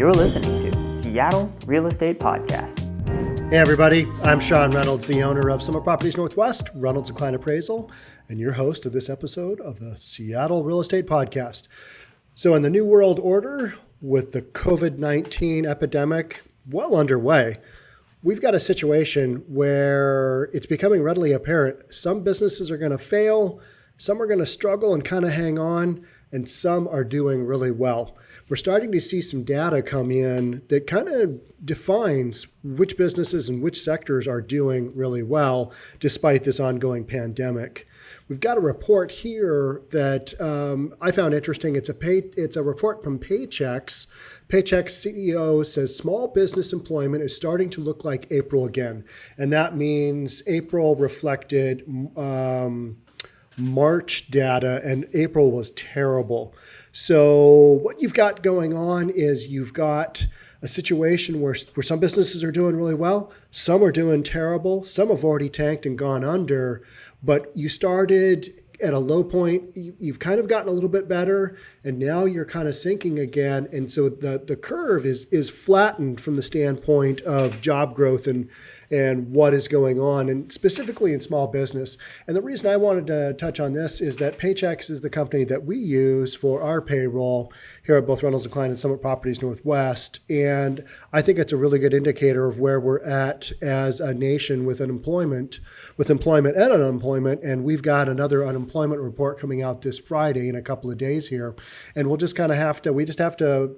You're listening to Seattle Real Estate Podcast. Hey everybody, I'm Sean Reynolds, the owner of 𝒆𝒂𝒕𝒍𝒆 Reynolds, Reynolds & Kline Appraisal, and your host of this episode of the Seattle Real Estate Podcast. So in the new world order, with the COVID-19 epidemic well underway, we've got a situation where it's becoming readily apparent some businesses are going to fail, some are going to struggle and kind of hang on, and some are doing really well. We're starting to see some data come in that kind of defines which businesses and which sectors are doing really well despite this ongoing pandemic. We've got a report here that I found interesting. It's a report from Paychex. Paychex CEO says small business employment is starting to look like April again. And that means April reflected March data, and April was terrible. So what you've got going on is you've got a situation where some businesses are doing really well, some are doing terrible, some have already tanked and gone under, but you started at a low point, you've kind of gotten a little bit better, and now you're kind of sinking again. And so the curve is flattened from the standpoint of job growth and what is going on, and specifically in small business. And the reason I wanted to touch on this is that Paychex is the company that we use for our payroll here at both Reynolds & Kline and Summit Properties Northwest. And I think it's a really good indicator of where we're at as a nation with employment and unemployment. And we've got another unemployment report coming out this Friday in a couple of days here. And we'll just kind of have to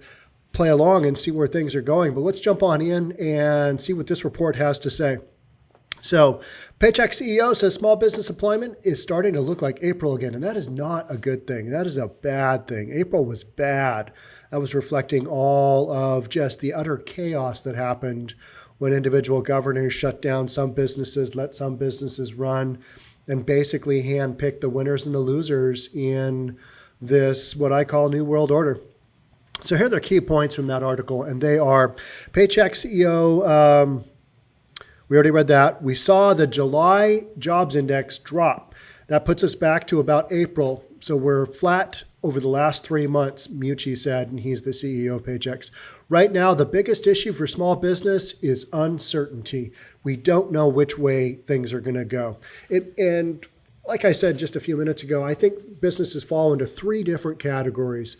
play along and see where things are going. But let's jump on in and see what this report has to say. So Paychex CEO says small business employment is starting to look like April again. And that is not a good thing. That is a bad thing. April was bad. That was reflecting all of just the utter chaos that happened when individual governors shut down some businesses, let some businesses run, and basically handpicked the winners and the losers in this, what I call New World Order. So here are the key points from that article, and they are Paychex CEO, we already read that. We saw the July jobs index drop. That puts us back to about April. So we're flat over the last 3 months, 𝒔𝒕𝒕𝒍 said, and he's the CEO of Paychex. Right now, the biggest issue for small business is uncertainty. We don't know which way things are going to go. And like I said just a few minutes ago, I think businesses fall into three different categories.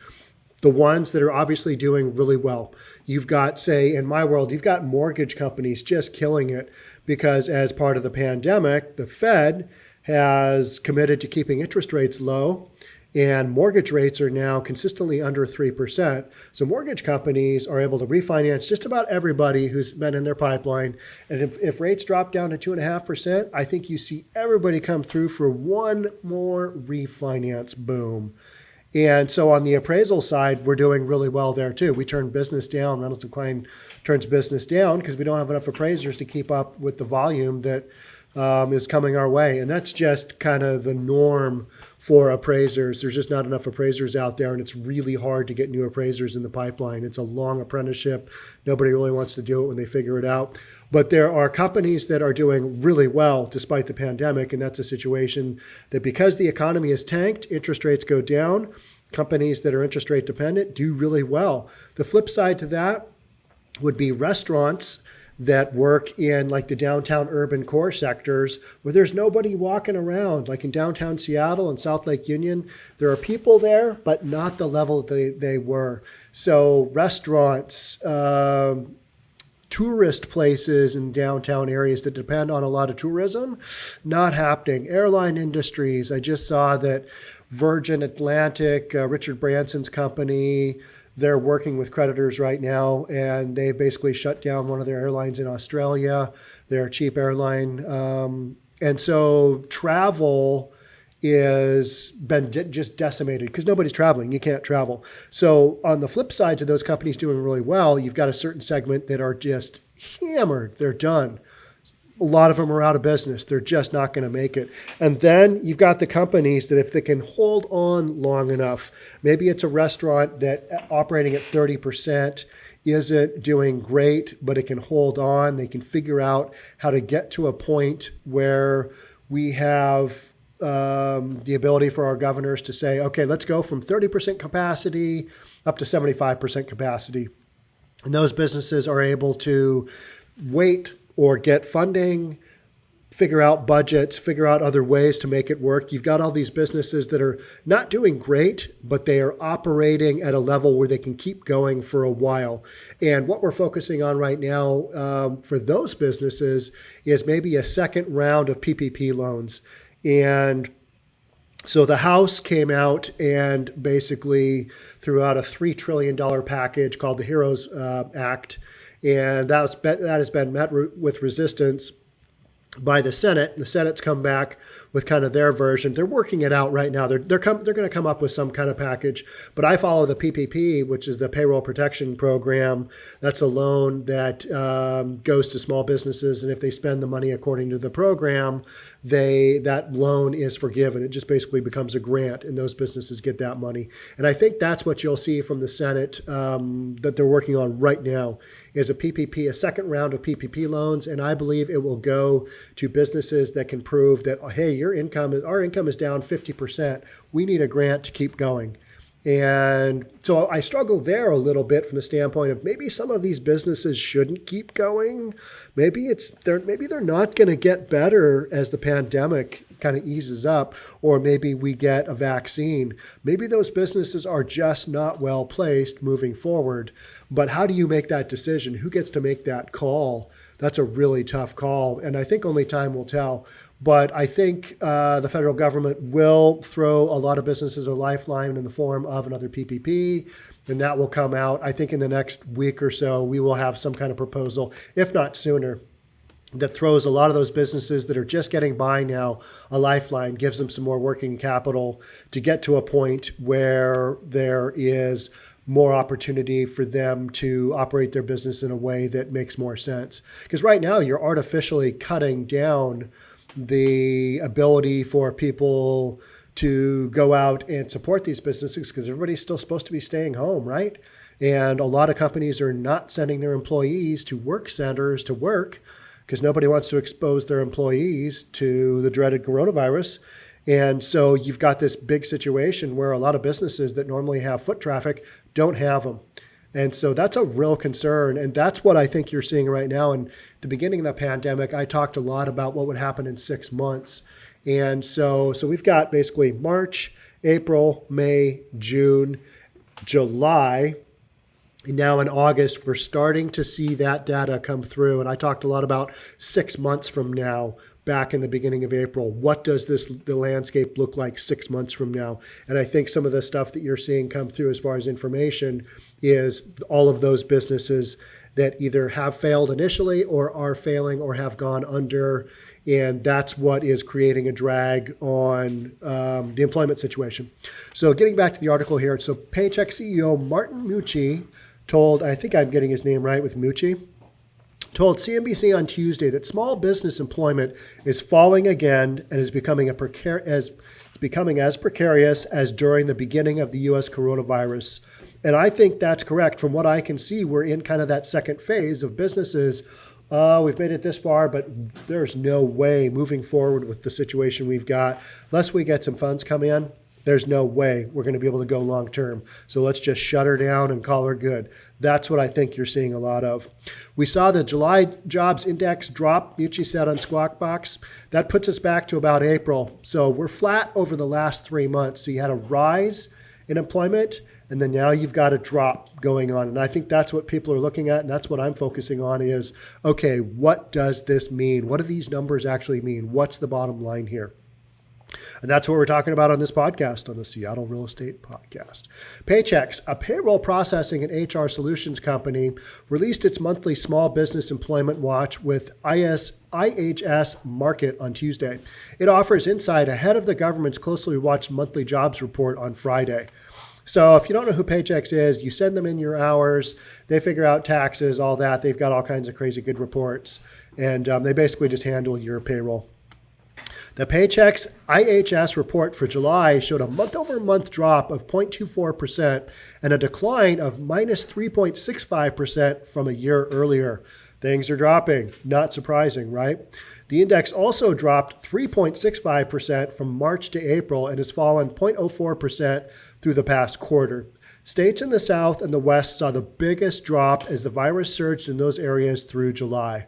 The ones that are obviously doing really well. You've got, say, in my world, you've got mortgage companies just killing it because as part of the pandemic, the Fed has committed to keeping interest rates low, and mortgage rates are now consistently under 3%. So mortgage companies are able to refinance just about everybody who's been in their pipeline. And if rates drop down to 2.5%, I think you see everybody come through for one more refinance boom. And so on the appraisal side, we're doing really well there too. We turn business down. Reynolds & Kline turns business down because we don't have enough appraisers to keep up with the volume that is coming our way. And that's just kind of the norm for appraisers. There's just not enough appraisers out there, and it's really hard to get new appraisers in the pipeline. It's a long apprenticeship. Nobody really wants to do it when they figure it out. But there are companies that are doing really well despite the pandemic, and that's a situation that because the economy is tanked, interest rates go down, companies that are interest rate dependent do really well. The flip side to that would be restaurants that work in like the downtown urban core sectors where there's nobody walking around, like in downtown Seattle and South Lake Union. There are people there, but not the level they were. So restaurants, tourist places in downtown areas that depend on a lot of tourism, not happening. Airline industries, I just saw that Virgin Atlantic, Richard Branson's company, they're working with creditors right now, and they basically shut down one of their airlines in Australia. They're a cheap airline. And so travel is been just decimated because nobody's traveling. You can't travel. So on the flip side to those companies doing really well, you've got a certain segment that are just hammered. They're done. A lot of them are out of business. They're just not going to make it. And then you've got the companies that if they can hold on long enough, maybe it's a restaurant that operating at 30% isn't doing great, but it can hold on. They can figure out how to get to a point where we have the ability for our governors to say, okay, let's go from 30% capacity up to 75% capacity. And those businesses are able to wait or get funding, figure out budgets, figure out other ways to make it work. You've got all these businesses that are not doing great, but they are operating at a level where they can keep going for a while. And what we're focusing on right now for those businesses is maybe a second round of PPP loans. And so the House came out and basically threw out a $3 trillion package called the HEROES Act. And that has been met with resistance by the Senate. The Senate's come back with kind of their version. They're working it out right now. They're going to come up with some kind of package. But I follow the PPP, which is the Payroll Protection Program. That's a loan that goes to small businesses, and if they spend the money according to the program, that loan is forgiven. It just basically becomes a grant, and those businesses get that money. And I think that's what you'll see from the Senate that they're working on right now is a PPP, a second round of PPP loans, and I believe it will go to businesses that can prove that, hey, our income is down 50%. We need a grant to keep going. And so I struggle there a little bit from the standpoint of maybe some of these businesses shouldn't keep going. Maybe they're not going to get better as the pandemic kind of eases up, or maybe we get a vaccine. Maybe those businesses are just not well placed moving forward. But how do you make that decision? Who gets to make that call? That's a really tough call, and I think only time will tell. But I think the federal government will throw a lot of businesses a lifeline in the form of another PPP, and that will come out. I think in the next week or so, we will have some kind of proposal, if not sooner, that throws a lot of those businesses that are just getting by now a lifeline, gives them some more working capital to get to a point where there is more opportunity for them to operate their business in a way that makes more sense. Because right now, you're artificially cutting down the ability for people to go out and support these businesses because everybody's still supposed to be staying home, right? And a lot of companies are not sending their employees to work centers to work because nobody wants to expose their employees to the dreaded coronavirus. And so you've got this big situation where a lot of businesses that normally have foot traffic don't have them. And so that's a real concern. And that's what I think you're seeing right now. And the beginning of the pandemic, I talked a lot about what would happen in 6 months. And so we've got basically March, April, May, June, July. And now in August, we're starting to see that data come through. And I talked a lot about 6 months from now, back in the beginning of April. What does the landscape look like 6 months from now? And I think some of the stuff that you're seeing come through as far as information is all of those businesses that either have failed initially or are failing or have gone under. And that's what is creating a drag on the employment situation. So getting back to the article here. So Paychex CEO Martin Mucci told, I think I'm getting his name right with Mucci, told CNBC on Tuesday that small business employment is falling again and is becoming as precarious as during the beginning of the U.S. coronavirus. And I think that's correct. From what I can see, we're in kind of that second phase of businesses. We've made it this far, but there's no way moving forward with the situation we've got, unless we get some funds come in, there's no way we're going to be able to go long term. So let's just shut her down and call her good. That's what I think you're seeing a lot of. We saw the July jobs index drop, Mucci said on Squawk Box. That puts us back to about April. So we're flat over the last 3 months. So you had a rise in employment, and then now you've got a drop going on. And I think that's what people are looking at, and that's what I'm focusing on is, okay, what does this mean? What do these numbers actually mean? What's the bottom line here? And that's what we're talking about on this podcast, on the Seattle Real Estate Podcast. Paychex, a payroll processing and HR solutions company, released its monthly small business employment watch with IHS Market on Tuesday. It offers insight ahead of the government's closely watched monthly jobs report on Friday. So if you don't know who Paychex is, you send them in your hours, they figure out taxes, all that. They've got all kinds of crazy good reports, and they basically just handle your payroll. The Paychex IHS report for July showed a month-over-month drop of 0.24% and a decline of minus 3.65% from a year earlier. Things are dropping. Not surprising, right? The index also dropped 3.65% from March to April and has fallen 0.04% through the past quarter. States in the South and the West saw the biggest drop as the virus surged in those areas through July.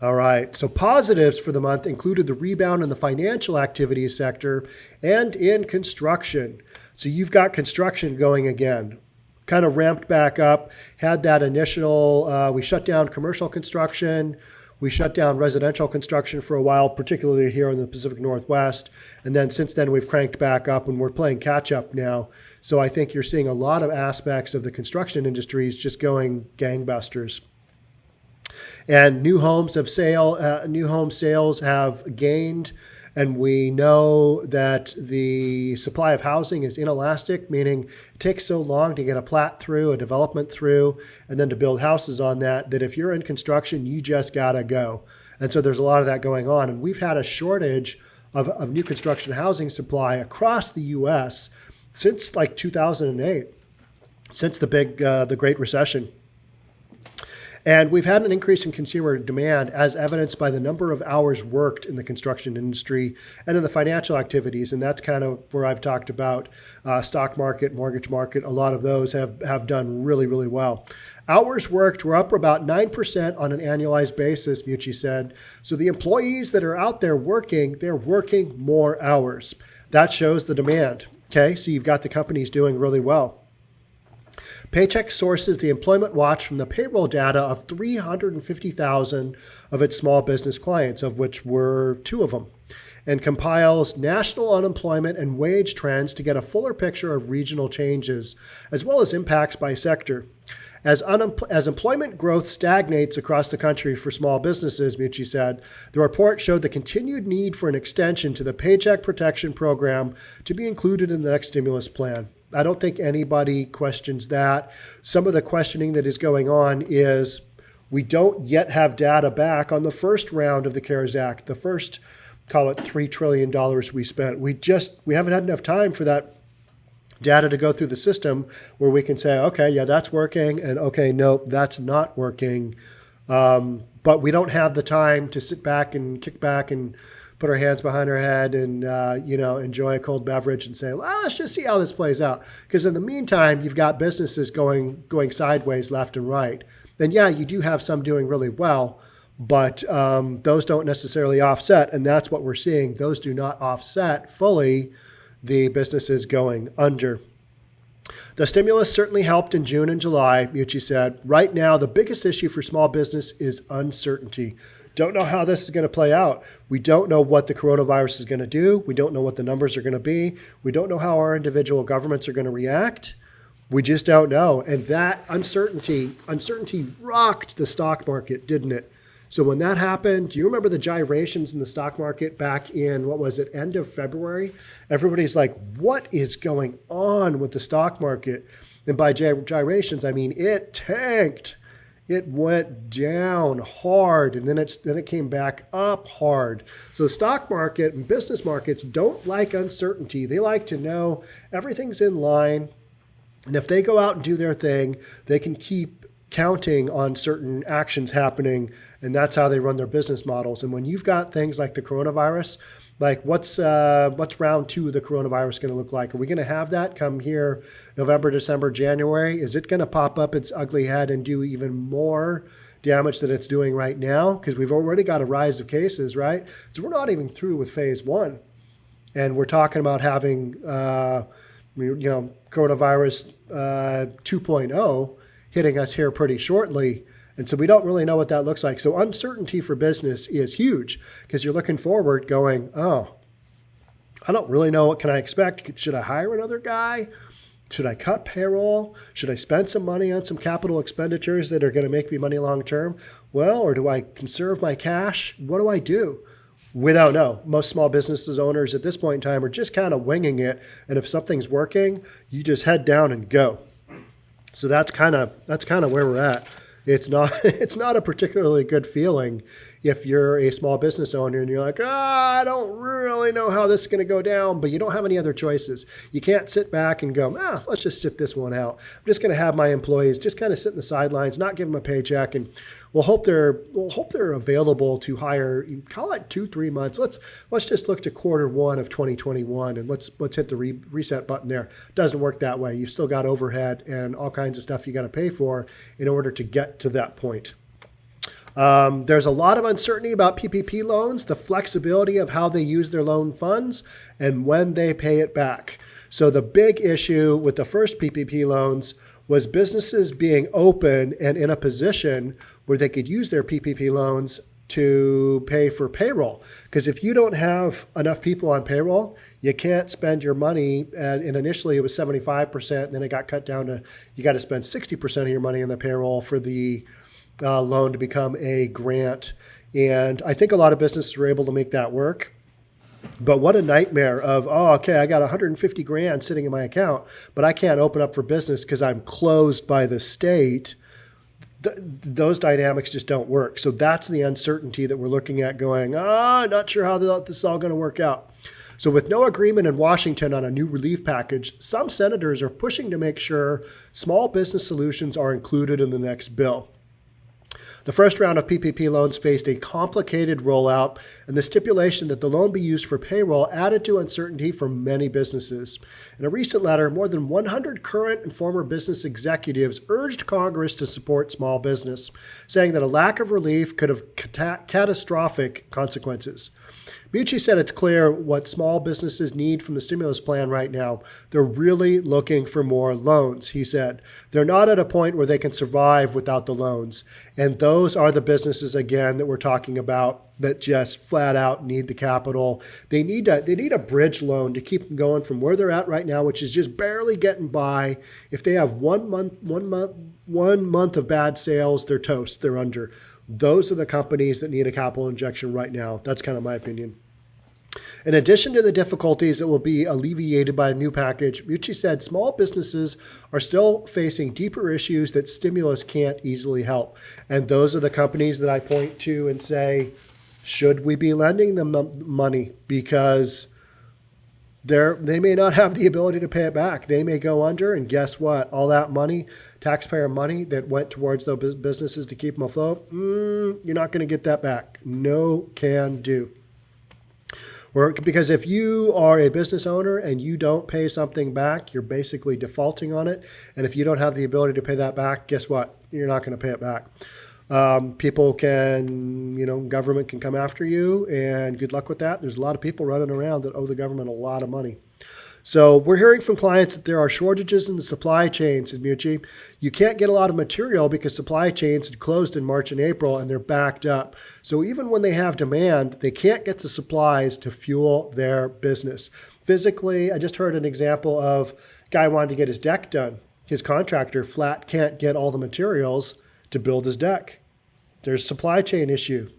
All right, so positives for the month included the rebound in the financial activities sector and in construction. So you've got construction going again, kind of ramped back up, had that initial, we shut down commercial construction, we shut down residential construction for a while, particularly here in the Pacific Northwest. And then since then, we've cranked back up and we're playing catch up now. So I think you're seeing a lot of aspects of the construction industries just going gangbusters. And new home sales have gained, and we know that the supply of housing is inelastic, meaning it takes so long to get a plat through, a development through, and then to build houses on that if you're in construction, you just gotta go. And so there's a lot of that going on. And we've had a shortage of new construction housing supply across the U.S. since like 2008, since the Great Recession. And we've had an increase in consumer demand as evidenced by the number of hours worked in the construction industry and in the financial activities. And that's kind of where I've talked about stock market, mortgage market. A lot of those have done really, really well. Hours worked were up about 9% on an annualized basis, 𝑬𝒔𝒕𝒍𝒆 said. So the employees that are out there working, they're working more hours. That shows the demand. Okay, so you've got the companies doing really well. Paychex sources the employment watch from the payroll data of 350,000 of its small business clients, of which were 2 of them, and compiles national unemployment and wage trends to get a fuller picture of regional changes, as well as impacts by sector. As employment growth stagnates across the country for small businesses, 𝑬𝒔𝒕𝒍𝒆 said, the report showed the continued need for an extension to the Paycheck Protection Program to be included in the next stimulus plan. I don't think anybody questions that. Some of the questioning that is going on is we don't yet have data back on the first round of the CARES Act, the first, call it $3 trillion we spent. We haven't had enough time for that data to go through the system where we can say, okay, yeah, that's working, and okay, no, that's not working. But we don't have the time to sit back and kick back and put our hands behind our head and, enjoy a cold beverage and say, well, let's just see how this plays out. Because in the meantime, you've got businesses going sideways left and right. And yeah, you do have some doing really well, but those don't necessarily offset. And that's what we're seeing. Those do not offset fully the businesses going under. The stimulus certainly helped in June and July, 𝑬𝒔𝒕𝒍𝒆 said. Right now, the biggest issue for small business is uncertainty. Don't know how this is going to play out. We don't know what the coronavirus is going to do. We don't know what the numbers are going to be. We don't know how our individual governments are going to react. We just don't know. And that uncertainty rocked the stock market, didn't it? So when that happened, do you remember the gyrations in the stock market back in, end of February? Everybody's like, what is going on with the stock market? And by gyrations, I mean it tanked. It went down hard, and then it came back up hard. So the stock market and business markets don't like uncertainty. They like to know everything's in line. And if they go out and do their thing, they can keep counting on certain actions happening, and that's how they run their business models. And when you've got things like the coronavirus, like what's round 2 of the coronavirus going to look like? Are we going to have that come here November, December, January? Is it going to pop up its ugly head and do even more damage than it's doing right now? Because we've already got a rise of cases, right? So we're not even through with phase 1. And we're talking about having, coronavirus 2.0 hitting us here pretty shortly. And so we don't really know what that looks like. So uncertainty for business is huge because you're looking forward going, oh, I don't really know what can I expect. Should I hire another guy? Should I cut payroll? Should I spend some money on some capital expenditures that are going to make me money long term? Well, or do I conserve my cash? What do I do? We don't know. Most small businesses owners at this point in time are just kind of winging it. And if something's working, you just head down and go. So that's kind of where we're at. It's not a particularly good feeling if you're a small business owner and you're like, I don't really know how this is going to go down, but you don't have any other choices. You can't sit back and go, let's just sit this one out. I'm just going to have my employees just kind of sit in the sidelines, not give them a paycheck, and we'll hope they're available to hire. Call it 2-3 months. Let's just look to Q1 of 2021 and let's hit the reset button there. It doesn't work that way. You've still got overhead and all kinds of stuff you got to pay for in order to get to that point. There's a lot of uncertainty about PPP loans, the flexibility of how they use their loan funds, and when they pay it back. So the big issue with the first PPP loans was businesses being open and in a position where they could use their PPP loans to pay for payroll. Because if you don't have enough people on payroll, you can't spend your money. And initially it was 75%, and then it got cut down to you got to spend 60% of your money on the payroll for the loan to become a grant. And I think a lot of businesses were able to make that work. But what a nightmare of, okay, I got 150 grand sitting in my account, but I can't open up for business because I'm closed by the state. Those dynamics just don't work. So that's the uncertainty that we're looking at going, not sure how this is all going to work out. So with no agreement in Washington on a new relief package, some senators are pushing to make sure small business solutions are included in the next bill. The first round of PPP loans faced a complicated rollout, and the stipulation that the loan be used for payroll added to uncertainty for many businesses. In a recent letter, more than 100 current and former business executives urged Congress to support small business, saying that a lack of relief could have catastrophic consequences. 𝒂𝒕𝒍𝒆 said it's clear what small businesses need from the stimulus plan right now. They're really looking for more loans, he said. They're not at a point where they can survive without the loans. And those are the businesses, again, that we're talking about that just flat out need the capital. They need a bridge loan to keep them going from where they're at right now, which is just barely getting by. If they have one month of bad sales, they're toast. They're under. Those are the companies that need a capital injection right now. That's kind of my opinion. In addition to the difficulties that will be alleviated by a new package, 𝒂𝒕𝒍 said small businesses are still facing deeper issues that stimulus can't easily help. And those are the companies that I point to and say, should we be lending them money? Because they may not have the ability to pay it back. They may go under, and guess what? All that money, taxpayer money that went towards those businesses to keep them afloat, you're not going to get that back. No can do. Because if you are a business owner and you don't pay something back, you're basically defaulting on it. And if you don't have the ability to pay that back, guess what? You're not going to pay it back. People can, government can come after you, and good luck with that. There's a lot of people running around that owe the government a lot of money. So we're hearing from clients that there are shortages in the supply chain, said 𝒂𝒕𝒍. You can't get a lot of material because supply chains had closed in March and April and they're backed up. So even when they have demand, they can't get the supplies to fuel their business. Physically, I just heard an example of a guy wanted to get his deck done. His contractor flat can't get all the materials to build his deck. There's a supply chain issue.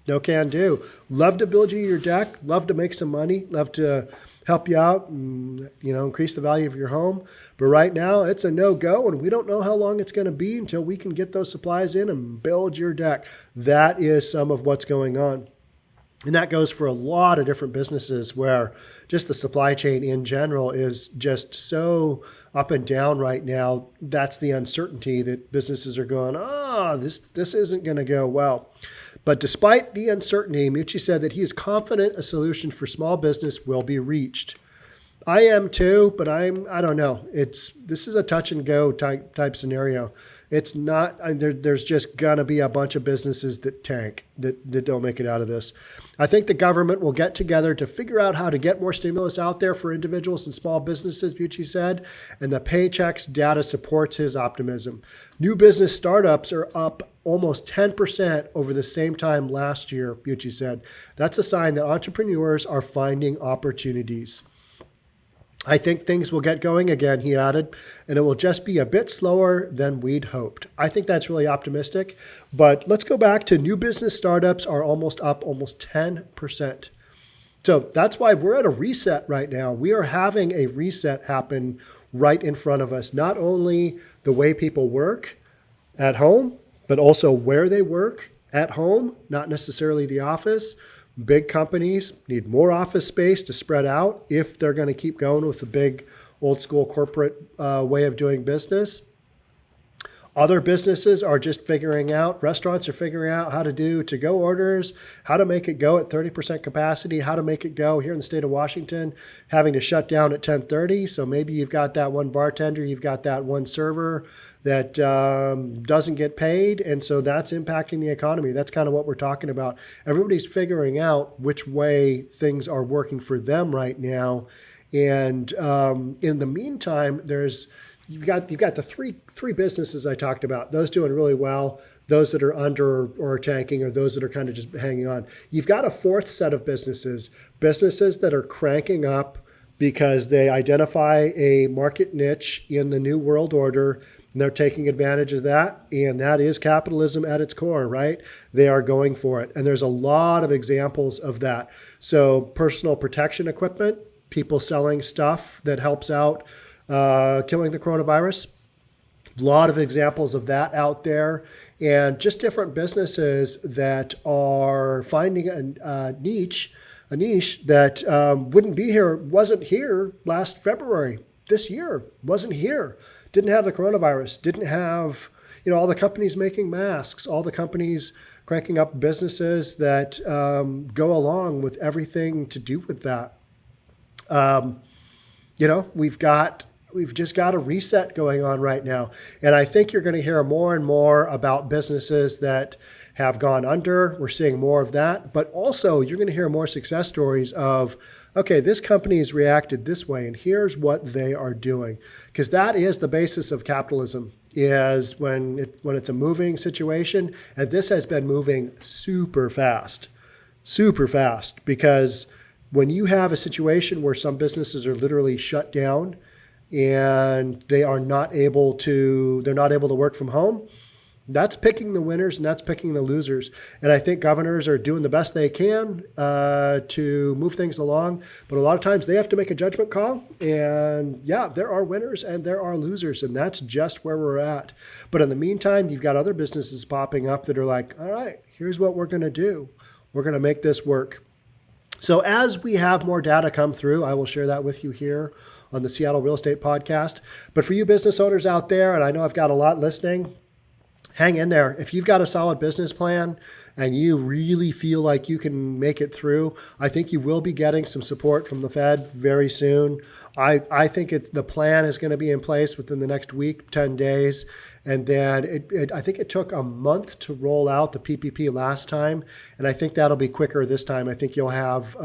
No can do. Love to build you your deck. Love to make some money. Love to help you out and, increase the value of your home. But right now it's a no-go, and we don't know how long it's going to be until we can get those supplies in and build your deck. That is some of what's going on. And that goes for a lot of different businesses where just the supply chain in general is just so up and down right now. That's the uncertainty that businesses are going, this isn't going to go well. But despite the uncertainty, 𝒂𝒕𝒍𝒆 said that he is confident a solution for small business will be reached. I am too, but I don't know. This is a touch and go type scenario. It's not, there's just gonna be a bunch of businesses that tank, that don't make it out of this. I think the government will get together to figure out how to get more stimulus out there for individuals and small businesses, 𝒂𝒕𝒍 said, and the Paychex data supports his optimism. New business startups are up almost 10% over the same time last year, 𝒂𝒕𝒍 said. That's a sign that entrepreneurs are finding opportunities. I think things will get going again, he added, and it will just be a bit slower than we'd hoped. I think that's really optimistic, but let's go back to new business startups are almost up almost 10%. So that's why we're at a reset right now. We are having a reset happen right in front of us. Not only the way people work at home, but also where they work at home, not necessarily the office. Big companies need more office space to spread out if they're going to keep going with the big old school corporate way of doing business. Other businesses are just figuring out, restaurants are figuring out how to do to-go orders, how to make it go at 30% capacity, how to make it go here in the state of Washington, having to shut down at 10:30. So maybe you've got that one bartender, you've got that one server that doesn't get paid. And so that's impacting the economy. That's kind of what we're talking about. Everybody's figuring out which way things are working for them right now. And in the meantime, you've got the three businesses I talked about, those doing really well, those that are under or tanking, or those that are kind of just hanging on. You've got a fourth set of businesses that are cranking up because they identify a market niche in the new world order, and they're taking advantage of that. And that is capitalism at its core, right? They are going for it. And there's a lot of examples of that. So personal protection equipment, people selling stuff that helps out killing the coronavirus. A lot of examples of that out there, and just different businesses that are finding a niche that wasn't here last February. This year wasn't here. Didn't have the coronavirus. Didn't have, all the companies making masks. All the companies cranking up businesses that go along with everything to do with that. We've just got a reset going on right now. And I think you're going to hear more and more about businesses that have gone under. We're seeing more of that. But also you're going to hear more success stories of, okay, this company has reacted this way, and here's what they are doing. Because that is the basis of capitalism, is when it's a moving situation. And this has been moving super fast, because when you have a situation where some businesses are literally shut down and they're not able to work from home, that's picking the winners and that's picking the losers. And I think governors are doing the best they can to move things along. But a lot of times they have to make a judgment call. And yeah, there are winners and there are losers. And that's just where we're at. But in the meantime, you've got other businesses popping up that are like, all right, here's what we're going to do. We're going to make this work. So as we have more data come through, I will share that with you here on the Seattle Real Estate Podcast. But for you business owners out there, and I know I've got a lot listening, hang in there. If you've got a solid business plan and you really feel like you can make it through, I think you will be getting some support from the Fed very soon. I think the plan is going to be in place within the next week, 10 days. And then I think it took a month to roll out the PPP last time. And I think that'll be quicker this time. I think you'll have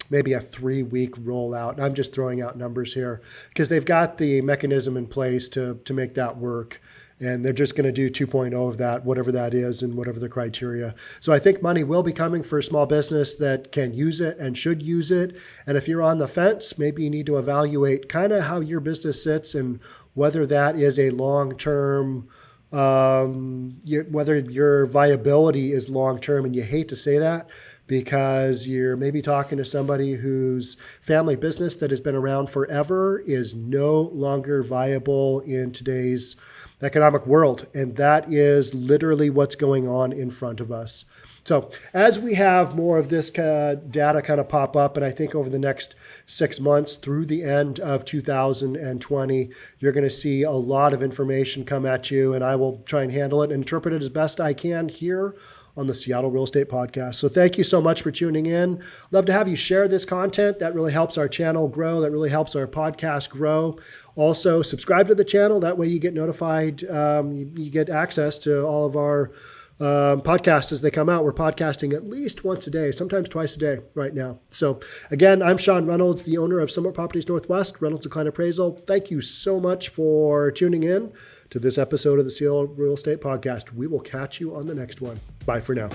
maybe a 3-week rollout. I'm just throwing out numbers here because they've got the mechanism in place to make that work. And they're just going to do 2.0 of that, whatever that is and whatever the criteria. So I think money will be coming for a small business that can use it and should use it. And if you're on the fence, maybe you need to evaluate kind of how your business sits and whether that is a long-term, whether your viability is long-term. And you hate to say that because you're maybe talking to somebody whose family business that has been around forever is no longer viable in today's economic world. And that is literally what's going on in front of us. So as we have more of this data kind of pop up, and I think over the next 6 months through the end of 2020, you're going to see a lot of information come at you, and I will try and handle it and interpret it as best I can here on the Seattle Real Estate Podcast. So thank you so much for tuning in. Love to have you share this content. That really helps our channel grow. That really helps our podcast grow. Also, subscribe to the channel. That way you get notified. You get access to all of our podcasts as they come out. We're podcasting at least once a day, sometimes twice a day right now. So again, I'm Sean Reynolds, the owner of Summit Properties Northwest, Reynolds and Kline Appraisal. Thank you so much for tuning in to this episode of the Seattle Real Estate Podcast. We will catch you on the next one. Bye for now.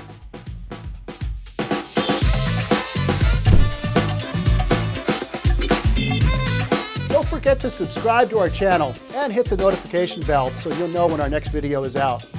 Don't forget to subscribe to our channel and hit the notification bell so you'll know when our next video is out.